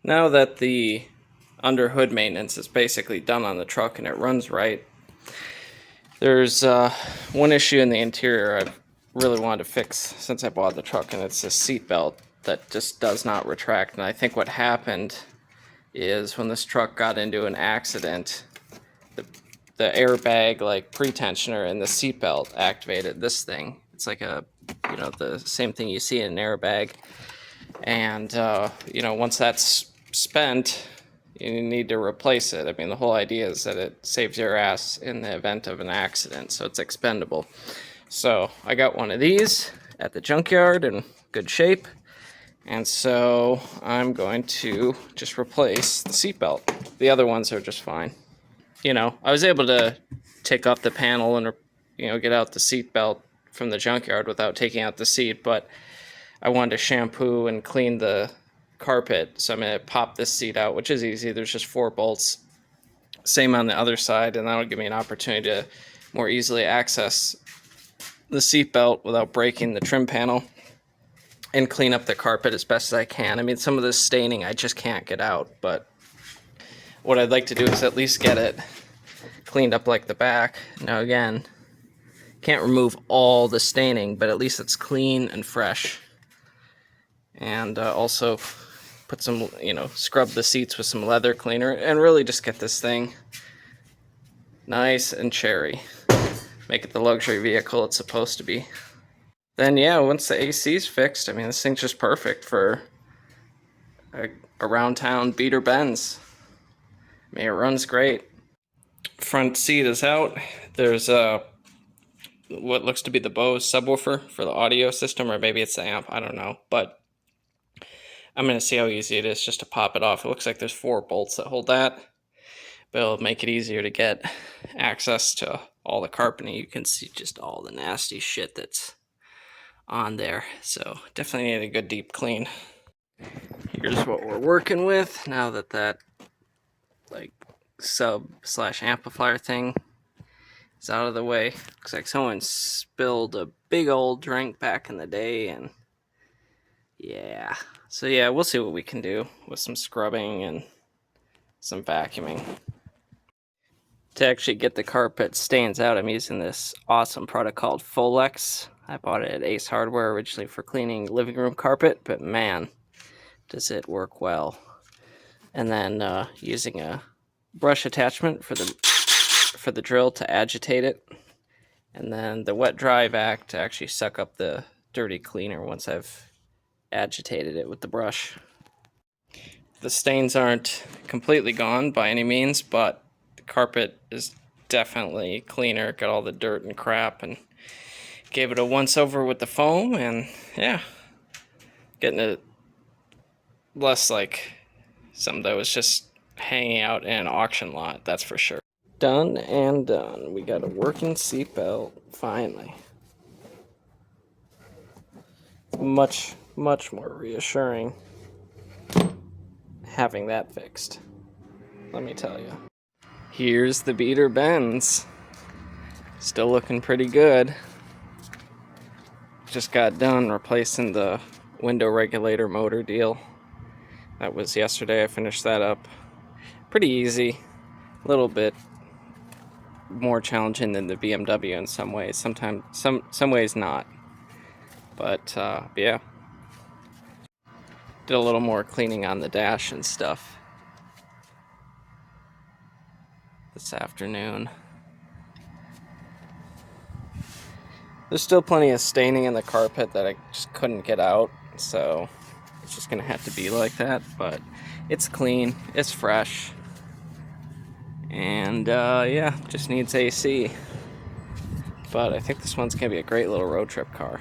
Now that the under hood maintenance is basically done on the truck and it runs right, there's one issue in the interior I've really wanted to fix since I bought the truck, and it's the seat belt that just does not retract. And I think what happened is when this truck got into an accident, the airbag like pretensioner and the seat belt activated this thing. It's like a, the same thing you see in an airbag. And, once that's spent, you need to replace it. I mean, the whole idea is that it saves your ass in the event of an accident, so it's expendable. So I got one of these at the junkyard in good shape, and so I'm going to just replace the seatbelt. The other ones are just fine. I was able to take off the panel and, get out the seatbelt from the junkyard without taking out the seat, but I wanted to shampoo and clean the carpet, so I'm going to pop this seat out, which is easy. There's just 4 bolts. Same on the other side, and that'll give me an opportunity to more easily access the seat belt without breaking the trim panel and clean up the carpet as best as I can. I mean, some of this staining I just can't get out, but what I'd like to do is at least get it cleaned up like the back. Now again, can't remove all the staining, but at least it's clean and fresh. And also put some, scrub the seats with some leather cleaner and really just get this thing nice and cherry. Make it the luxury vehicle it's supposed to be. Then yeah, once the AC's fixed, I mean, this thing's just perfect for around town beater bends. I mean, it runs great. Front seat is out. There's what looks to be the Bose subwoofer for the audio system, or maybe it's the amp, I don't know, but I'm going to see how easy it is just to pop it off. It looks like there's 4 bolts that hold that, but it'll make it easier to get access to all the carpeting. You can see just all the nasty shit that's on there. So definitely need a good deep clean. Here's what we're working with now that that like sub/amplifier thing is out of the way. Looks like someone spilled a big old drink back in the day, and yeah. So yeah, we'll see what we can do with some scrubbing and some vacuuming. To actually get the carpet stains out, I'm using this awesome product called Folex. I bought it at Ace Hardware originally for cleaning living room carpet, but man, does it work well. And then using a brush attachment for the drill to agitate it, and then the wet dry vac to actually suck up the dirty cleaner once I've agitated it with the brush. The stains aren't completely gone by any means, but the carpet is definitely cleaner. Got all the dirt and crap, and gave it a once over with the foam, and yeah, getting it less like something that was just hanging out in an auction lot, that's for sure. Done and done. We got a working seatbelt finally. Much more reassuring having that fixed, let me tell you. Here's the beater bends. Still looking pretty good. Just got done replacing the window regulator motor deal. That was yesterday. I finished that up. Pretty easy. A little bit more challenging than the BMW in some ways. Sometimes, some ways not. But yeah. Did a little more cleaning on the dash and stuff this afternoon. There's still plenty of staining in the carpet that I just couldn't get out, so it's just gonna have to be like that, but it's clean, it's fresh, and yeah, just needs AC. But I think this one's gonna be a great little road trip car.